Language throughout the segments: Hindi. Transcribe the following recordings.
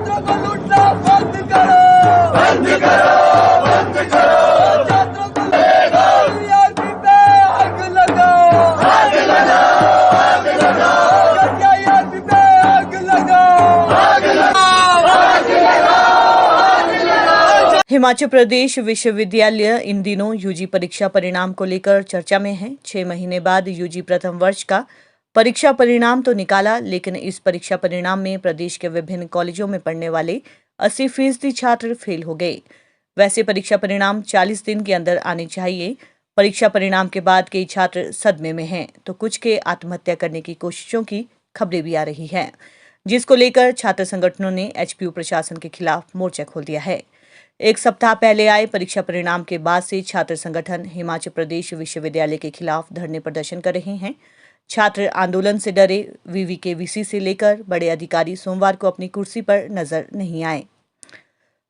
छात्रों को लूटना बंद करो, बंद करो, बंद करो। छात्रों को ईआरपी पे आग लगाओ, आग लगाओ, आग लगाओ। क्या ईआरपी पे आग लगाओ, आग लगाओ, आग लगाओ, आग लगाओ। हिमाचल प्रदेश विश्वविद्यालय इन दिनों यूजी परीक्षा परिणाम को लेकर चर्चा में है। 6 महीने बाद यूजी प्रथम वर्ष का परीक्षा परिणाम तो निकाला, लेकिन इस परीक्षा परिणाम में प्रदेश के विभिन्न कॉलेजों में पढ़ने वाले 80% छात्र फेल हो गए। वैसे परीक्षा परिणाम 40 दिन के अंदर आने चाहिए। परीक्षा परिणाम के बाद कई छात्र सदमे में हैं, तो कुछ के आत्महत्या करने की कोशिशों की खबरें भी आ रही हैं, जिसको लेकर छात्र संगठनों ने एचपीयू प्रशासन के खिलाफ मोर्चा खोल दिया है। एक सप्ताह पहले आए परीक्षा परिणाम के बाद से छात्र संगठन हिमाचल प्रदेश विश्वविद्यालय के खिलाफ धरने प्रदर्शन कर रहे हैं। छात्र आंदोलन से डरे। वीवीके-वीसी से लेकर बड़े अधिकारी सोमवार को अपनी कुर्सी पर नजर नहीं आए।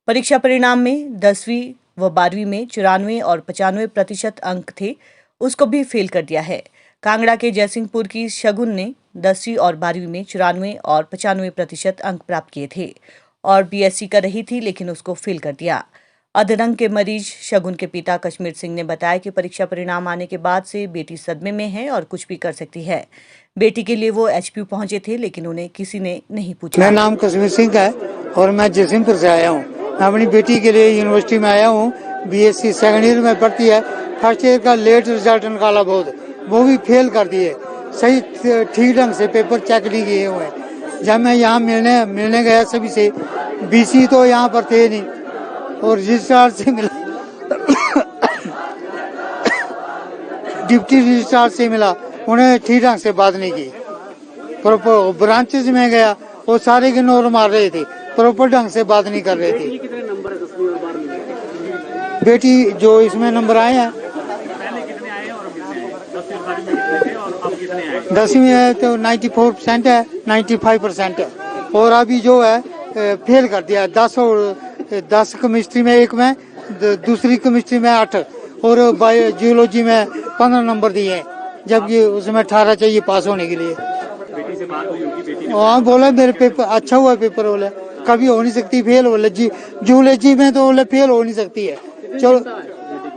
परीक्षा परिणाम में 10वीं व 12वीं में 94 और 95% अंक थे, उसको भी फेल कर दिया है। कांगड़ा के जयसिंहपुर की शगुन ने 10वीं और 12वीं में 94 और 95% अंक प्राप्त किए थे और बीएससी कर रही थी, लेकिन उसको फेल कर दिया। अधरंग के मरीज शगुन के पिता कश्मीर सिंह ने बताया कि परीक्षा परिणाम आने के बाद से बेटी सदमे में है और कुछ भी कर सकती है। बेटी के लिए वो एचपीयू पहुंचे थे, लेकिन उन्हें किसी ने नहीं पूछा। मेरा नाम कश्मीर सिंह है और मैं जयसिंहपुर से आया हूँ। मैं अपनी बेटी के लिए यूनिवर्सिटी में आया हूँ। बीएससी सेकंड ईयर में पढ़ती है। फर्स्ट ईयर का लेट रिजल्ट निकाला बहुत, वो भी फेल कर दिए। सही ठीक ढंग से पेपर चेक नहीं किए हुए। जब मैं यहाँ मिलने गया सभी से, बीसी तो यहाँ पर थे नहीं और रजिस्ट्रार से मिला, डिप्टी रजिस्ट्रार से मिला, उन्हें ठीक ढंग से बात नहीं की। ब्रांचेस में गया, वो सारे इग्नोर मार रहे थे, प्रॉपर ढंग से बात नहीं कर रहे थे। कितने नंबर है 10वीं और 12वीं में? बेटी जो इसमें नंबर आए हैं, पहले कितने आए और 10वीं और 12वीं में कितने थे और अब कितने आए? 10वीं में तो 94% है, 95% है और अभी जो है फेल कर दिया। 10 केमिस्ट्री में 1 में, दूसरी केमिस्ट्री में 8 और जियोलॉजी में 15 नंबर दिए हैं, जबकि उसमें 18 चाहिए पास होने के लिए। बेटी से बात हुई होगी, बेटी हाँ बोला मेरे पेपर अच्छा हुआ, पेपर बोले कभी हो नहीं सकती फेल। बोले जियोलॉजी में तो बोले फेल हो नहीं सकती है। चलो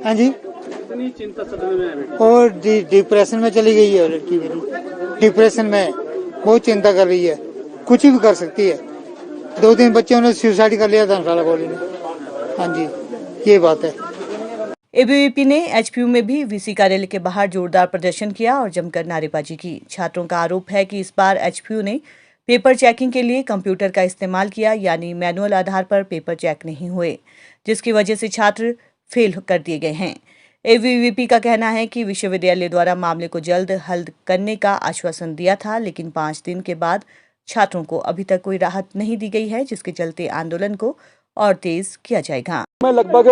हाँ जी, इतनी चिंता सदमे में है बेटी। और डिप्रेशन में चली गई है लड़की मेरी। डिप्रेशन में बहुत चिंता कर रही है, कुछ भी कर सकती है। 2-3 बच्चों ने सुसाइड कर लिया धर्मशाला कॉलेज में। हाँ जी, ये बात है। एबीवीपी ने एचपीयू में भी वीसी कार्यालय के बाहर जोरदार प्रदर्शन किया और जमकर नारेबाजी की। छात्रों का आरोप है कि इस बार एचपीयू ने पेपर चेकिंग के लिए कंप्यूटर का इस्तेमाल किया, यानी मैनुअल आधार पर पेपर चेक नहीं हुए, जिसकी वजह से छात्र फेल कर दिए गए हैं। एबीवीपी का कहना है कि विश्वविद्यालय द्वारा मामले को जल्द हल करने का आश्वासन दिया था, लेकिन 5 दिन के बाद छात्रों को अभी तक कोई राहत नहीं दी गई है, जिसके चलते आंदोलन को और तेज किया जाएगा। मैं लगभग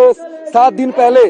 7 दिन पहले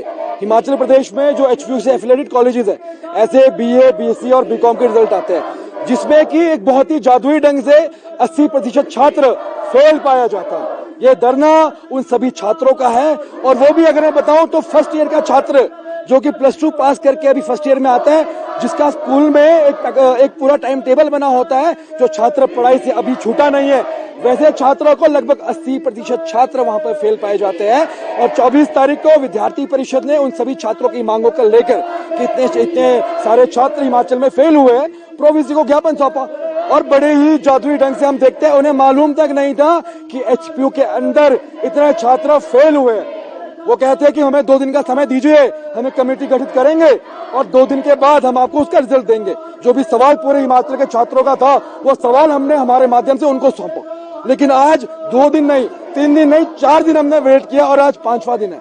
हिमाचल प्रदेश में जो एचपीयू से एफिलिएटेड कॉलेजेस हैं, ऐसे बीए, बीएससी और बीकॉम के रिजल्ट आते हैं, जिसमें कि एक बहुत ही जादुई ढंग से 80% छात्र फेल पाया जाता है। ये धरना उन सभी छात्रों का है और वो भी अगर मैं बताऊं तो फर्स्ट ईयर का छात्र जो कि +2 पास करके अभी फर्स्ट ईयर में आता है, जिसका स्कूल में एक पूरा टाइम टेबल बना होता है, जो छात्र पढ़ाई से अभी छूटा नहीं है, वैसे छात्रों को लगभग 80% छात्र वहां पर फेल पाए जाते हैं। और 24 तारीख को विद्यार्थी परिषद ने उन सभी छात्रों की मांगों को लेकर कि इतने सारे छात्र हिमाचल में फेल हुए हैं, प्रोवीसी को ज्ञापन सौंपा और बड़े ही जादुई ढंग से हम देखते हैं उन्हें मालूम तक नहीं था कि एचपीयू के अंदर इतने छात्र फेल हुए हैं। वो कहते हैं कि हमें 2 दिन का समय दीजिए, हमें कमेटी गठित करेंगे और 2 दिन के बाद हम आपको उसका रिजल्ट देंगे। जो भी सवाल पूरे हिमाचल के छात्रों का था, वो सवाल हमने हमारे माध्यम से उनको सौंपा। लेकिन आज 2 दिन नहीं, 3 दिन नहीं, 4 दिन हमने वेट किया और आज 5वां दिन है।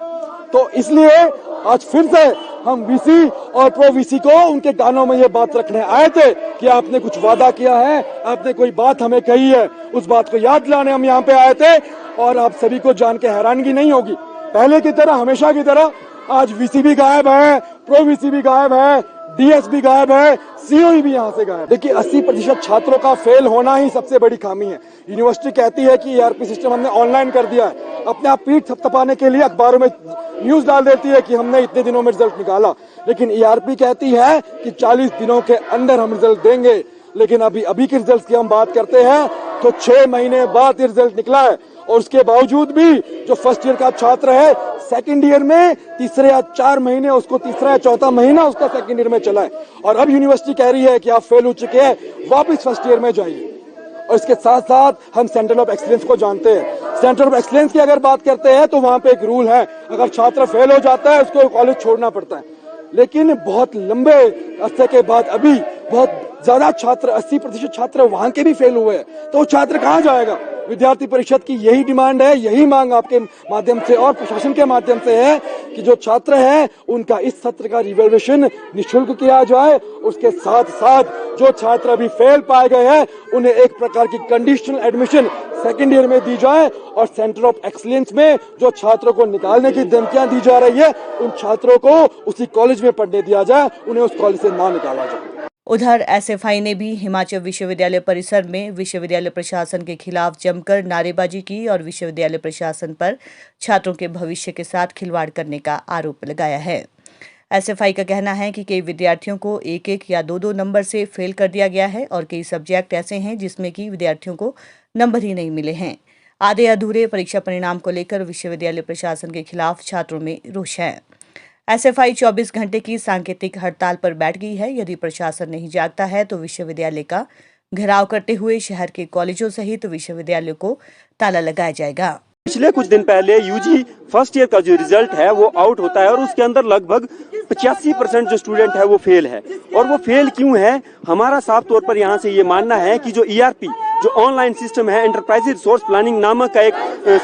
तो इसलिए आज फिर से हम वीसी और प्रो वीसी को उनके कानों में ये बात रखने आए थे कि आपने कुछ वादा किया है, आपने कोई बात हमें कही है, उस बात को याद दिलाने हम यहाँ पे आए थे। और आप सभी को जान के हैरानगी नहीं होगी, पहले की तरह, हमेशा की तरह आज वीसी भी गायब है, प्रो वीसी भी गायब है, डीएस भी गायब है, सीओई भी यहाँ से गायब। देखिए 80% छात्रों का फेल होना ही सबसे बड़ी खामी है। यूनिवर्सिटी कहती है कि ईआरपी सिस्टम हमने ऑनलाइन कर दिया है, अपने आप पीठ थपथपाने के लिए अखबारों में न्यूज डाल देती है कि हमने इतने दिनों में रिजल्ट निकाला, लेकिन ईआरपी कहती है कि 40 दिनों के अंदर हम रिजल्ट देंगे। लेकिन अभी के रिजल्ट की हम बात करते हैं तो 6 महीने बाद ये रिजल्ट निकला है और उसके बावजूद भी जो फर्स्ट ईयर का छात्र है सेकंड ईयर में तीसरे या 4 महीने उसको तीसरा या चौथा महीना उसका सेकंड ईयर में चला है और अब यूनिवर्सिटी कह रही है कि आप फेल हो चुके हैं, वापस फर्स्ट ईयर में जाइए। और इसके साथ साथ हम सेंटर ऑफ एक्सीलेंस को जानते हैं। सेंटर ऑफ एक्सीलेंस की अगर बात करते हैं तो वहां पे एक रूल है, अगर छात्र फेल हो जाता है उसको कॉलेज छोड़ना पड़ता है। लेकिन बहुत लंबे अरसे के बाद अभी बहुत ज्यादा छात्र 80% छात्र वहां के भी फेल हुए हैं, तो वो छात्र कहाँ जाएगा? विद्यार्थी परिषद की यही डिमांड है, यही मांग आपके माध्यम से और प्रशासन के माध्यम से है कि जो छात्र हैं उनका इस सत्र का रिवैल्यूएशन निःशुल्क किया जाए। उसके साथ साथ जो छात्र अभी फेल पाए गए हैं उन्हें एक प्रकार की कंडीशनल एडमिशन सेकेंड ईयर में दी जाए और सेंटर ऑफ एक्सीलेंस में जो छात्रों को निकालने की धमकियां दी जा रही है उन छात्रों को उसी कॉलेज में पढ़ने दिया जाए, उन्हें उस कॉलेज से ना निकाला जाए। उधर एसएफआई ने भी हिमाचल विश्वविद्यालय परिसर में विश्वविद्यालय प्रशासन के खिलाफ जमकर नारेबाजी की और विश्वविद्यालय प्रशासन पर छात्रों के भविष्य के साथ खिलवाड़ करने का आरोप लगाया है। एसएफआई का कहना है कि कई विद्यार्थियों को 1-1 या 2-2 नंबर से फेल कर दिया गया है और कई सब्जेक्ट ऐसे हैं जिसमें कि विद्यार्थियों को नंबर ही नहीं मिले हैं। आधे अधूरे परीक्षा परिणाम को लेकर विश्वविद्यालय प्रशासन के खिलाफ छात्रों में रोष है। एसएफआई 24 घंटे की सांकेतिक हड़ताल पर बैठ गई है। यदि प्रशासन नहीं जागता है तो विश्वविद्यालय का घेराव करते हुए शहर के कॉलेजों सहित विश्वविद्यालय को ताला लगाया जाएगा। पिछले कुछ दिन पहले यूजी फर्स्ट ईयर का जो रिजल्ट है वो आउट होता है और उसके अंदर लगभग 85% जो स्टूडेंट है वो फेल है। और वो फेल क्यों है? हमारा साफ तौर पर यहाँ से ये मानना है कि जो ईआरपी जो ऑनलाइन सिस्टम है, एंटरप्राइज रिसोर्स प्लानिंग नामक का एक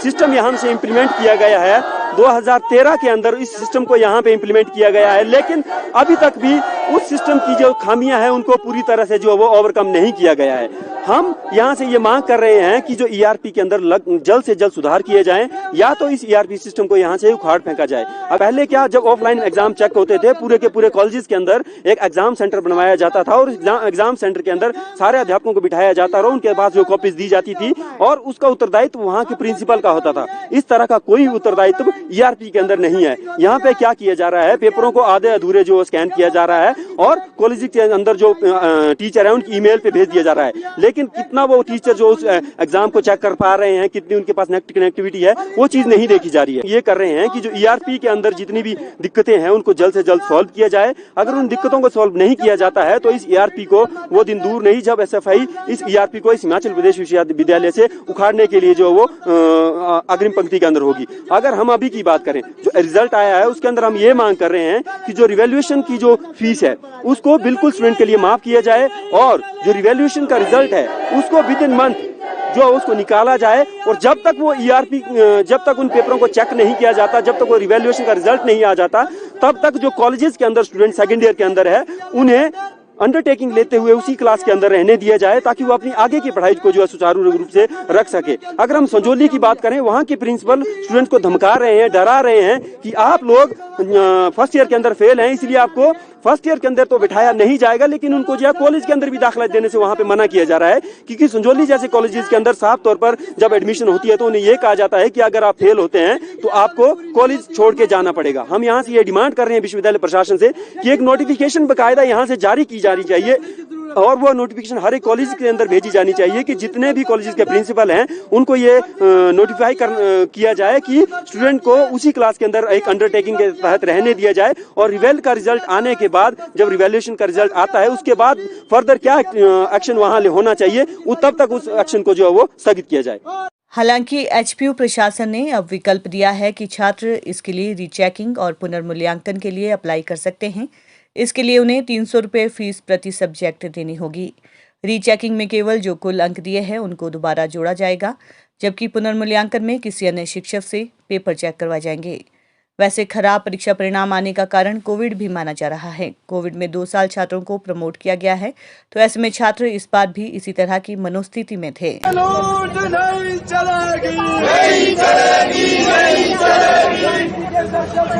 सिस्टम यहाँ से इम्प्लीमेंट किया गया है। 2013 के अंदर इस सिस्टम को यहाँ पे इम्प्लीमेंट किया गया है, लेकिन अभी तक भी उस सिस्टम की जो खामियां हैं उनको पूरी तरह से जो वो ओवरकम नहीं किया गया है। हम यहाँ से ये मांग कर रहे हैं कि जो ईआरपी के अंदर जल्द से जल्द सुधार किए जाएं, या तो इस ईआरपी सिस्टम को यहाँ से उखाड़ फेंका जाए। अब पहले क्या, जब ऑफलाइन एग्जाम चेक होते थे पूरे के पूरे कॉलेजेस के अंदर एक एग्जाम सेंटर बनवाया जाता था और एग्जाम सेंटर के अंदर सारे अध्यापकों को बिठाया जाता और उनके पास जो कॉपीज दी जाती थी और उसका उत्तरदायित्व वहाँ के प्रिंसिपल का होता था। इस तरह का कोई उत्तरदायित्व ईआरपी के अंदर नहीं है। यहाँ पे क्या किया जा रहा है, पेपरों को आधे अधूरे जो स्कैन किया जा रहा है और कॉलेज के अंदर जो टीचर है उनकी ईमेल पे भेज दिया जा रहा है, लेकिन कितना वो टीचर जो उस एग्जाम को चेक कर पा रहे हैं, कितनी उनके पास नेट कनेक्टिविटी है, वो चीज नहीं देखी जा रही है। ये कर रहे हैं कि जो ईआरपी के अंदर जितनी भी दिक्कतें हैं उनको जल्द से जल्द सॉल्व किया जाए। अगर उन दिक्कतों को सॉल्व नहीं किया जाता है तो इस ईआरपी को वो दिन दूर नहीं जब एसएफआई इस ईआरपी को इस हिमाचल प्रदेश विश्वविद्यालय से उखाड़ने के लिए जो वो अग्रिम पंक्ति के अंदर होगी। अगर हम अभी की बात करें, जो रिजल्ट आया है उसके अंदर हम ये मांग कर रहे हैं कि जो रिवैल्यूएशन की जो फीस है उसको बिल्कुल स्टूडेंट के लिए माफ किया जाए और जो रिवैल्यूएशन का रिजल्ट है उसको विद इन मंथ जो उसको निकाला जाए। और जब तक वो ईआरपी जब तक उन पेपरों को चेक नहीं किया जाता, जब तक वो रिवैल्यूएशन का रिजल्ट नहीं आ जाता, तब तक जो कॉलेजेस के अंदर स्टूडेंट सेकेंड ईयर के अंदर है उन्हें अंडरटेकिंग लेते हुए उसी क्लास के अंदर रहने दिया जाए ताकि वो अपनी आगे की पढ़ाई को जो है सुचारू रूप से रख सके। अगर हम संजौली की बात करें, वहाँ के प्रिंसिपल स्टूडेंट्स को धमका रहे हैं, डरा रहे हैं कि आप लोग फर्स्ट ईयर के अंदर फेल हैं, इसलिए आपको फर्स्ट ईयर के अंदर तो बिठाया नहीं जाएगा, लेकिन उनको जो है कॉलेज के अंदर भी दाखिला देने से वहाँ पे मना किया जा रहा है। क्योंकि संजौली जैसे कॉलेजेस के अंदर साफ तौर पर जब एडमिशन होती है तो उन्हें ये कहा जाता है कि अगर आप फेल होते हैं तो आपको कॉलेज छोड़ के जाना पड़ेगा। हम यहाँ से ये डिमांड कर रहे हैं विश्वविद्यालय प्रशासन से कि एक नोटिफिकेशन बाकायदा यहाँ से जारी की जानी चाहिए और वो नोटिफिकेशन हर एक कॉलेज के अंदर भेजी जानी चाहिए कि जितने भी कॉलेजेस के प्रिंसिपल हैं उनको ये नोटिफाई किया जाए कि स्टूडेंट को उसी क्लास के अंदर एक अंडरटेकिंग के तहत रहने दिया जाए और रिवेल का रिजल्ट आने के बाद, जब रिवैल्यूएशन का रिजल्ट आता है उसके बाद फर्दर क्या एक्शन वहां होना चाहिए, तब तक उस एक्शन को जो है वो स्थगित किया जाए। हालांकि एचपीयू प्रशासन ने अब विकल्प दिया है कि छात्र इसके लिए रीचेकिंग और पुनर्मूल्यांकन के लिए अप्लाई कर सकते हैं। इसके लिए उन्हें 300 रुपये फीस प्रति सब्जेक्ट देनी होगी। रीचेकिंग में केवल जो कुल अंक दिए हैं उनको दोबारा जोड़ा जाएगा, जबकि पुनर्मूल्यांकन में किसी अन्य शिक्षक से पेपर चेक करवाए जाएंगे। वैसे खराब परीक्षा परिणाम आने का कारण कोविड भी माना जा रहा है। कोविड में 2 साल छात्रों को प्रमोट किया गया है, तो ऐसे में छात्र इस बार भी इसी तरह की मनोस्थिति में थे। लूट नहीं चलेगी, नहीं चलेगी, नहीं चलेगी।